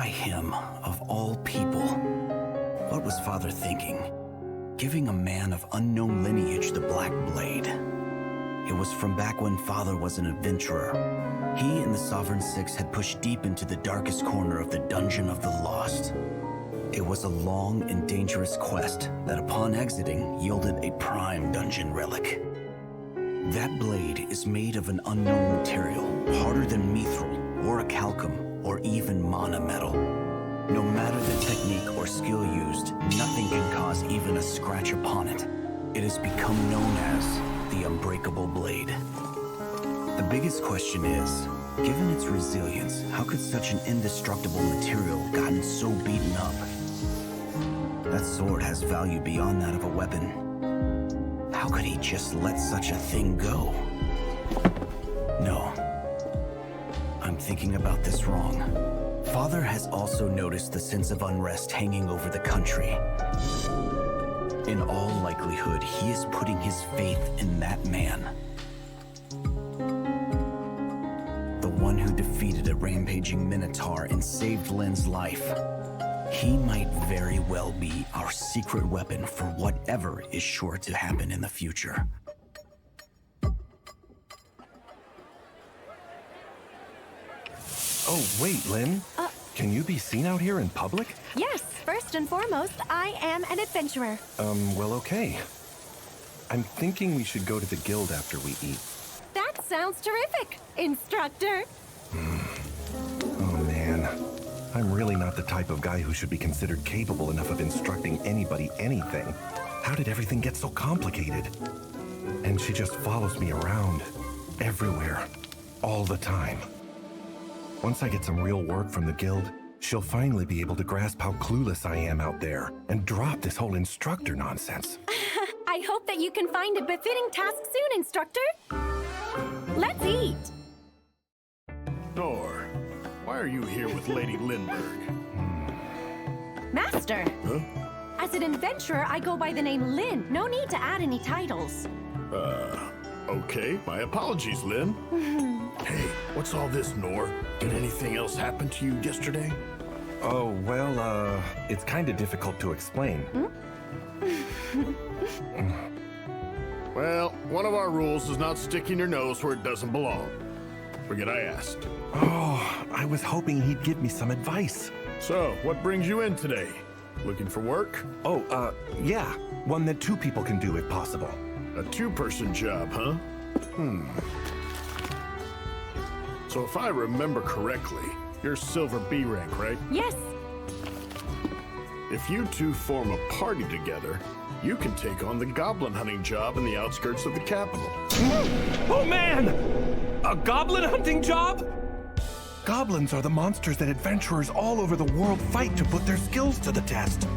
Why him, of all people? What was Father thinking? Giving a man of unknown lineage the Black Blade. It was from back when Father was an adventurer. He and the Sovereign Six had pushed deep into the darkest corner of the Dungeon of the Lost. It was a long and dangerous quest that upon exiting yielded a prime dungeon relic. That blade is made of an unknown material, harder than mithril, orichalcum, or even mana metal. No matter the technique or skill used, nothing can cause even a scratch upon it. It has become known as the Unbreakable Blade. The biggest question is, given its resilience, how could such an indestructible material gotten so beaten up? That sword has value beyond that of a weapon. How could he just let such a thing go? No. I'm thinking about this wrong. Father has also noticed the sense of unrest hanging over the country. In all likelihood, he is putting his faith in that man. The one who defeated a rampaging Minotaur and saved Lynn's life. He might very well be our secret weapon for whatever is sure to happen in the future. Oh, wait, Lynn. Can you be seen out here in public? Yes, first and foremost, I am an adventurer. Well, okay. I'm thinking we should go to the guild after we eat. That sounds terrific, instructor. Oh, man. I'm really not the type of guy who should be considered capable enough of instructing anybody anything. How did everything get so complicated? And she just follows me around, everywhere, all the time. Once I get some real work from the guild, she'll finally be able to grasp how clueless I am out there and drop this whole instructor nonsense. I hope that you can find a befitting task soon, instructor. Let's eat. Noor, why are you here with Lady Lynneburg? Master. Huh? As an adventurer, I go by the name Lynn. No need to add any titles. Okay. My apologies, Lynn. Hey, what's all this, Noor? Did anything else happen to you yesterday? Oh, well, it's kind of difficult to explain. Well, one of our rules is not sticking your nose where it doesn't belong. Forget I asked. Oh, I was hoping he'd give me some advice. So, what brings you in today? Looking for work? Oh, yeah. One that two people can do if possible. A two-person job, huh? So if I remember correctly, you're Silver B rank, right? Yes. If you two form a party together, you can take on the goblin hunting job in the outskirts of the capital. Oh, man! A goblin hunting job? Goblins are the monsters that adventurers all over the world fight to put their skills to the test.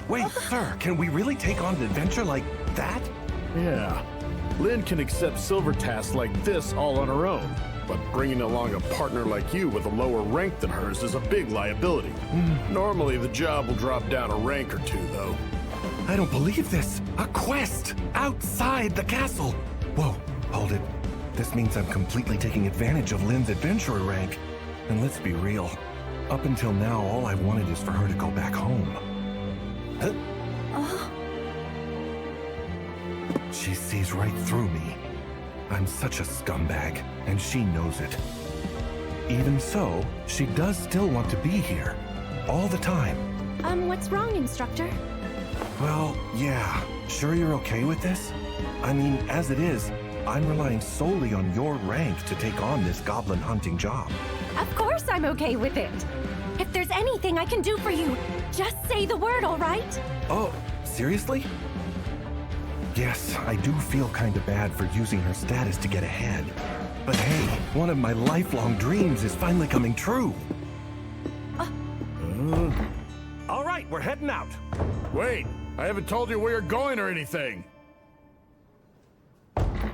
Wait, sir, can we really take on an adventure like that? Yeah. Lynn can accept silver tasks like this all on her own, but bringing along a partner like you with a lower rank than hers is a big liability. Normally, the job will drop down a rank or two, though. I don't believe this. A quest outside the castle. Whoa, hold it. This means I'm completely taking advantage of Lynn's adventurer rank. And let's be real, up until now, all I wanted is for her to go back home. Huh? She sees right through me. I'm such a scumbag, and she knows it. Even so, she does still want to be here, all the time. What's wrong, instructor? Well, yeah. Sure you're okay with this? I mean, as it is, I'm relying solely on your rank to take on this goblin hunting job. Of course I'm okay with it. If there's anything I can do for you, just say the word, all right? Oh, seriously? Yes, I do feel kind of bad for using her status to get ahead. But hey, one of my lifelong dreams is finally coming true. All right, we're heading out. Wait, I haven't told you where you're going or anything.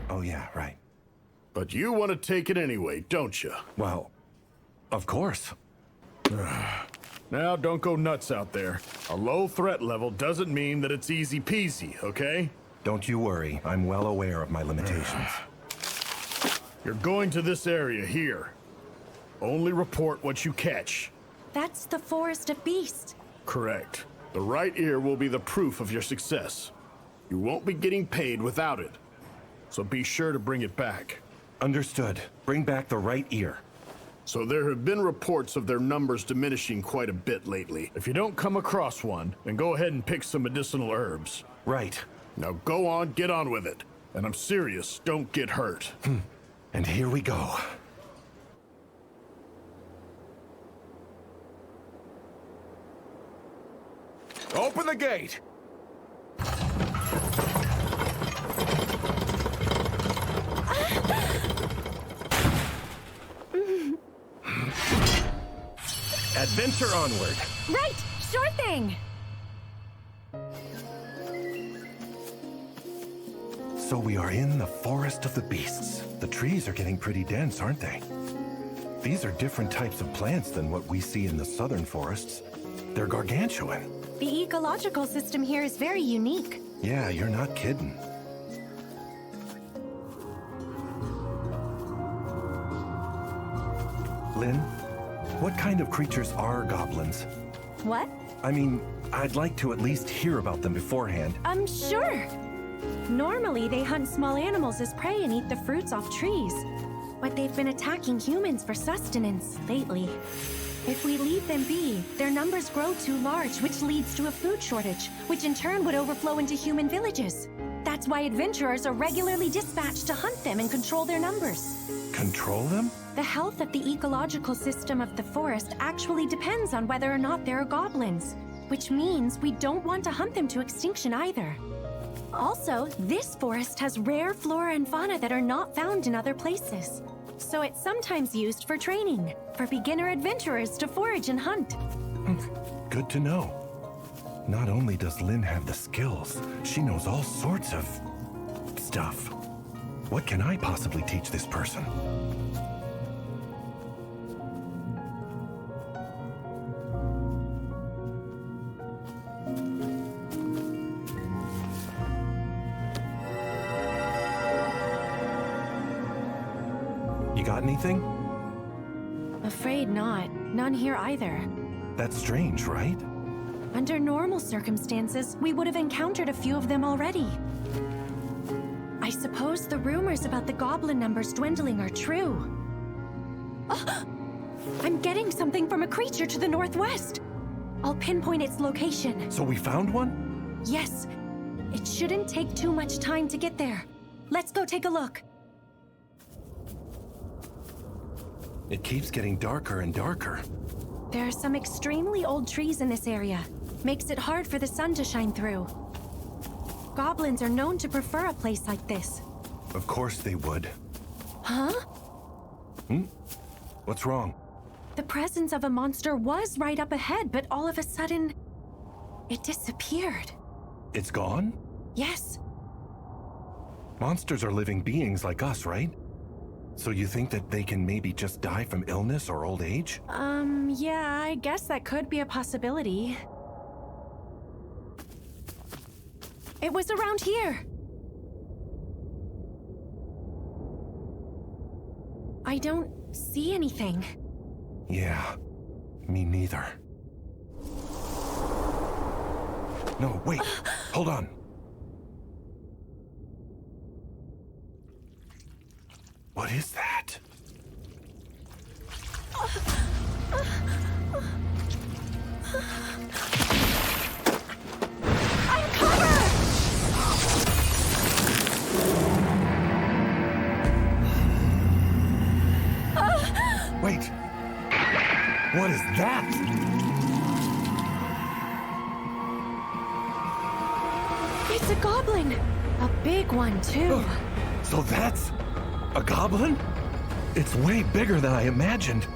Oh yeah, right. But you want to take it anyway, don't you? Well, of course. Now, don't go nuts out there. A low threat level doesn't mean that it's easy peasy, okay? Don't you worry, I'm well aware of my limitations. You're going to this area here. Only report what you catch. That's the Forest of Beasts. Correct. The right ear will be the proof of your success. You won't be getting paid without it. So be sure to bring it back. Understood. Bring back the right ear. So there have been reports of their numbers diminishing quite a bit lately. If you don't come across one, then go ahead and pick some medicinal herbs. Right. Now go on, get on with it. And I'm serious, don't get hurt. And here we go. Open the gate! Adventure onward! Right! Sure thing! So we are in the Forest of the Beasts. The trees are getting pretty dense, aren't they? These are different types of plants than what we see in the southern forests. They're gargantuan. The ecological system here is very unique. Yeah, you're not kidding. Lynn, what kind of creatures are goblins? What? I mean, I'd like to at least hear about them beforehand. Sure. Normally, they hunt small animals as prey and eat the fruits off trees. But they've been attacking humans for sustenance lately. If we leave them be, their numbers grow too large, which leads to a food shortage, which in turn would overflow into human villages. That's why adventurers are regularly dispatched to hunt them and control their numbers. Control them? The health of the ecological system of the forest actually depends on whether or not there are goblins, which means we don't want to hunt them to extinction either. Also, this forest has rare flora and fauna that are not found in other places. So it's sometimes used for training, for beginner adventurers to forage and hunt. Good to know. Not only does Lynn have the skills, she knows all sorts of stuff. What can I possibly teach this person? You got anything? Afraid not. None here either. That's strange, right? Under normal circumstances, we would have encountered a few of them already. I suppose the rumors about the goblin numbers dwindling are true. Oh, I'm getting something from a creature to the northwest. I'll pinpoint its location. So we found one? Yes. It shouldn't take too much time to get there. Let's go take a look. It keeps getting darker and darker. There are some extremely old trees in this area. Makes it hard for the sun to shine through. Goblins are known to prefer a place like this. Of course they would. Huh? What's wrong? The presence of a monster was right up ahead, but all of a sudden, it disappeared. It's gone? Yes. Monsters are living beings like us, right? So you think that they can maybe just die from illness or old age? Yeah, I guess that could be a possibility. It was around here. I don't see anything. Yeah, me neither. No, wait, hold on. What is that? I'm covered! Wait, what is that? It's a goblin! A big one, too. So that's a goblin? It's way bigger than I imagined.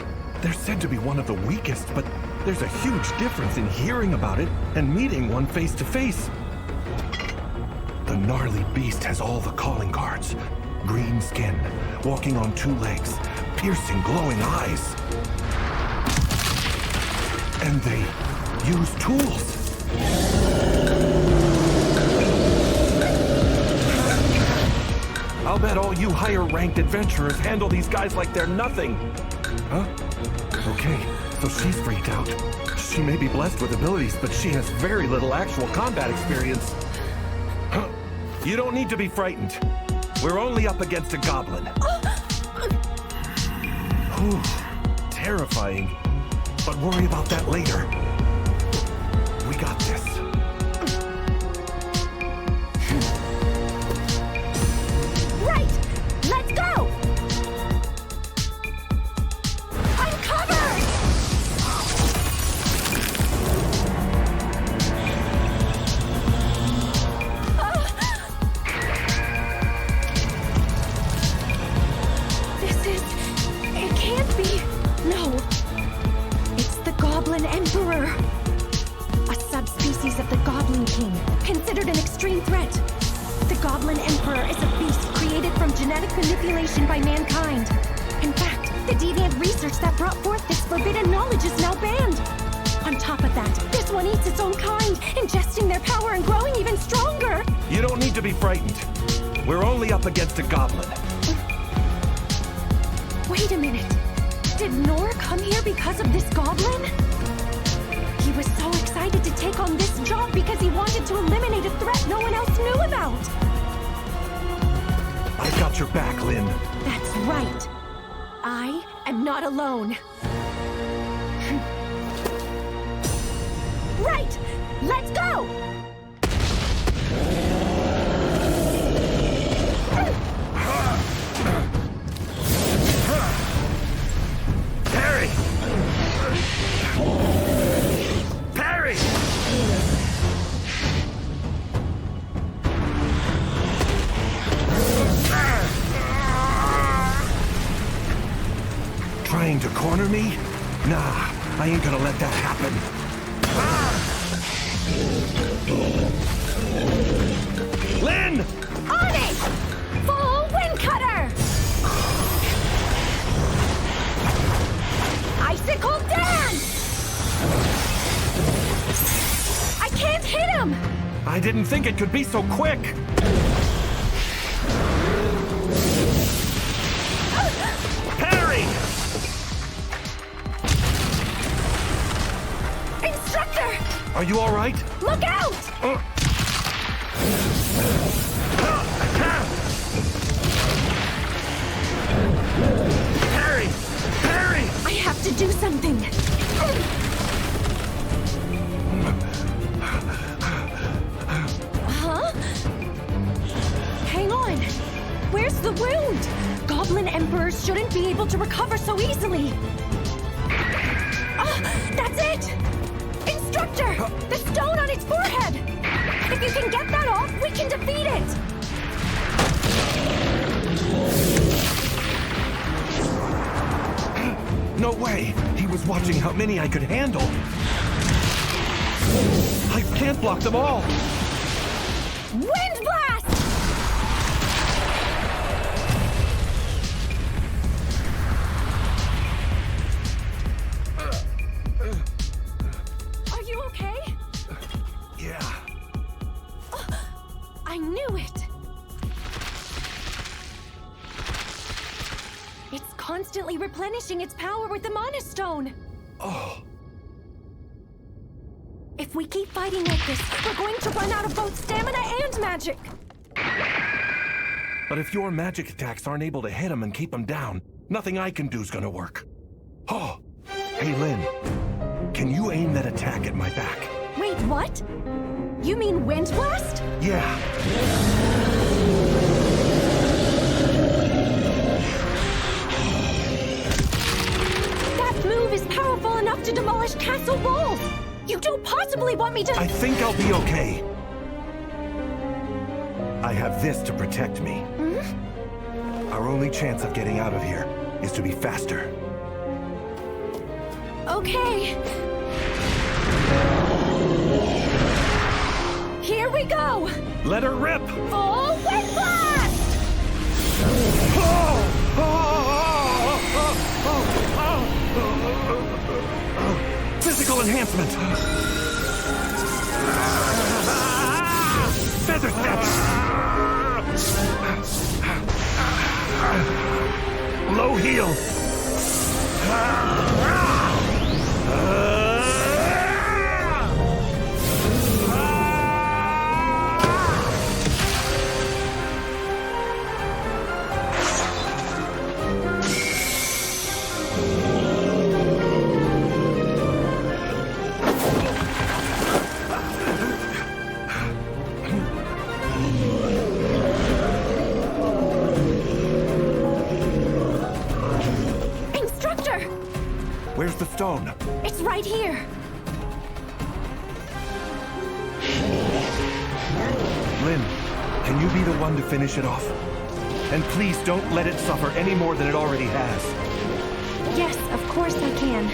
They're said to be one of the weakest, but there's a huge difference in hearing about it and meeting one face to face. The gnarly beast has all the calling cards. Green skin, walking on two legs, piercing glowing eyes. And they use tools. I'll bet all you higher-ranked adventurers handle these guys like they're nothing. Huh? Okay, so she's freaked out. She may be blessed with abilities, but she has very little actual combat experience. Huh? You don't need to be frightened. We're only up against a goblin. Whew, terrifying. But worry about that later. We got this. Right! Let's go! I'm covered! It can't be. No. It's the Goblin Emperor. A subspecies of the Goblin King, considered an extreme threat. The Goblin Emperor is a beast created from genetic manipulation by mankind. In fact, the deviant research that brought forth this forbidden knowledge is now banned. On top of that, this one eats its own kind, ingesting their power and growing even stronger. You don't need to be frightened. We're only up against a goblin. Wait a minute. Did Noor come here because of this goblin? He was so excited to take on this job because he wanted to eliminate a threat no one else knew about. I've got your back, Lynn. That's right. I am not alone. Right! Let's go! Parry! Parry! Trying to corner me? Nah, I ain't gonna let that happen. Lynn! On it! Full wind cutter! Icicle dance! I can't hit him! I didn't think it could be so quick! Parry! Instructor! Are you all right? Look out! Parry! Parry! I have to do something. Huh? Hang on. Where's the wound? Goblin Emperors shouldn't be able to recover so easily. That's it! Instructor! The stone on its forehead! If you can get that off, we can defeat it! No way! He was watching how many I could handle! I can't block them all! Wind blast! Are you okay? Yeah. I knew it! It's constantly replenishing its power with the Mana Stone! Oh. If we keep fighting like this, we're going to run out of both stamina and magic! But if your magic attacks aren't able to hit him and keep him down, nothing I can do's gonna work. Oh! Hey, Lynn. Can you aim that attack at my back? Wait, what? You mean Wind Blast? Yeah. That move is powerful enough to demolish castle walls! You don't possibly want me to— I think I'll be okay. I have this to protect me. Our only chance of getting out of here is to be faster. Okay. Here we go! Let her rip! Full Wind Blast! Physical enhancement! Feather step! Low heel! Where's the stone? It's right here. Lynn, can you be the one to finish it off? And please don't let it suffer any more than it already has. Yes, of course I can.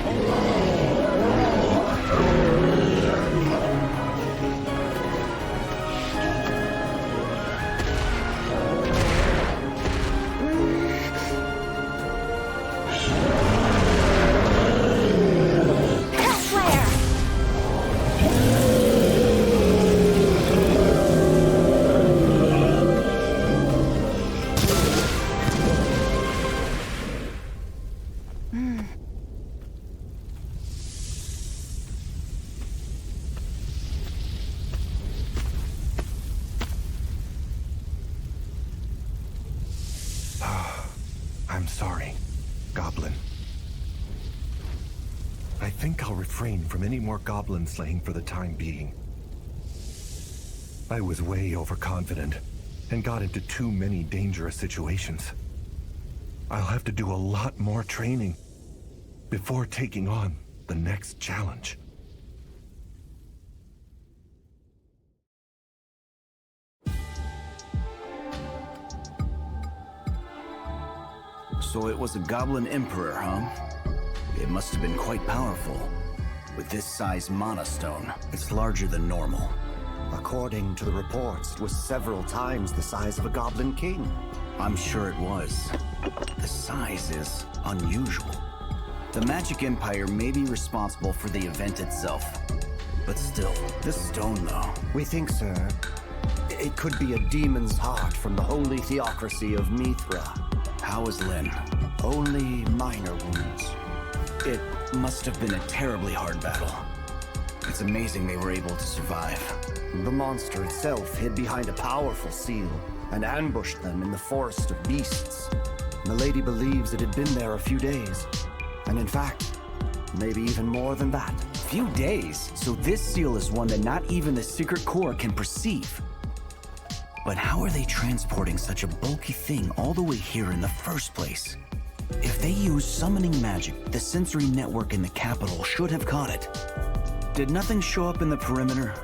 I'm sorry, Goblin. I think I'll refrain from any more goblin slaying for the time being. I was way overconfident and got into too many dangerous situations. I'll have to do a lot more training before taking on the next challenge. So it was a goblin emperor, huh? It must have been quite powerful. With this size mana stone, it's larger than normal. According to the reports, it was several times the size of a goblin king. I'm sure it was. The size is unusual. The Magic Empire may be responsible for the event itself. But still, this stone though. We think, sir, it could be a demon's heart from the holy theocracy of Mithra. How is Lynn? Only minor wounds. It must have been a terribly hard battle. It's amazing they were able to survive. The monster itself hid behind a powerful seal and ambushed them in the forest of beasts. The lady believes it had been there a few days. And in fact, maybe even more than that. Few days? So this seal is one that not even the Secret Corps can perceive. But how are they transporting such a bulky thing all the way here in the first place? If they use summoning magic, the sensory network in the capital should have caught it. Did nothing show up in the perimeter?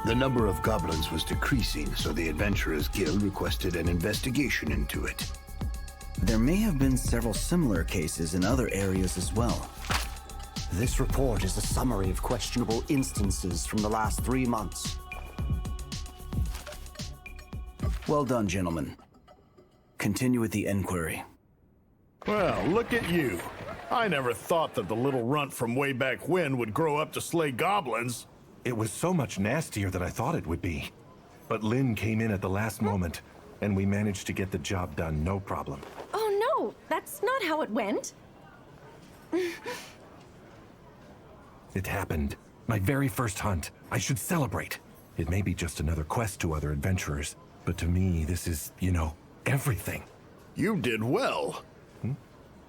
The number of goblins was decreasing, so the Adventurers Guild requested an investigation into it. There may have been several similar cases in other areas as well. This report is a summary of questionable instances from the last 3 months. Well done, gentlemen. Continue with the inquiry. Well, look at you. I never thought that the little runt from way back when would grow up to slay goblins. It was so much nastier than I thought it would be. But Lynn came in at the last moment, and we managed to get the job done, no problem. Oh no, that's not how it went. It happened. My very first hunt. I should celebrate. It may be just another quest to other adventurers, but to me, this is, everything. You did well.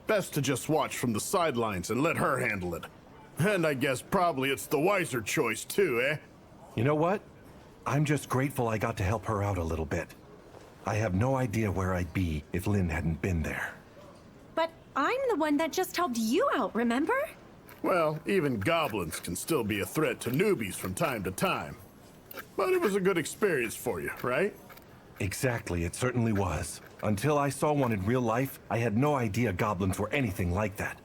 Best to just watch from the sidelines and let her handle it. And I guess probably it's the wiser choice too, eh? You know what? I'm just grateful I got to help her out a little bit. I have no idea where I'd be if Lynn hadn't been there. But I'm the one that just helped you out, remember? Well, even goblins can still be a threat to newbies from time to time. But it was a good experience for you, right? Exactly, it certainly was. Until I saw one in real life, I had no idea goblins were anything like that.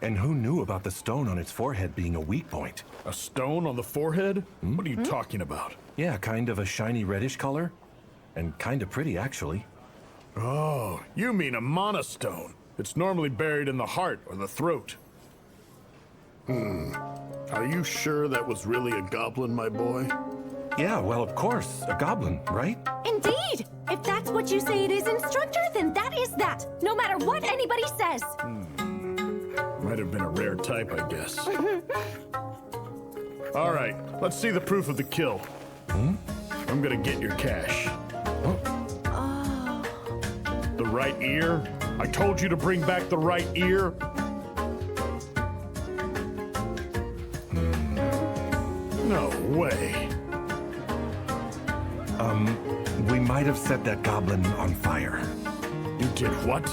And who knew about the stone on its forehead being a weak point? A stone on the forehead? What are you talking about? Yeah, kind of a shiny reddish color. And kind of pretty, actually. Oh, you mean a mana stone. It's normally buried in the heart or the throat. Are you sure that was really a goblin, my boy? Yeah, well, of course, a goblin, right? Indeed! If that's what you say it is, Instructor, then that is that, no matter what anybody says. have been a rare type, I guess. All right, let's see the proof of the kill. I'm gonna get your cash. The right ear? I told you to bring back the right ear. No way. We might have set that goblin on fire. You did what?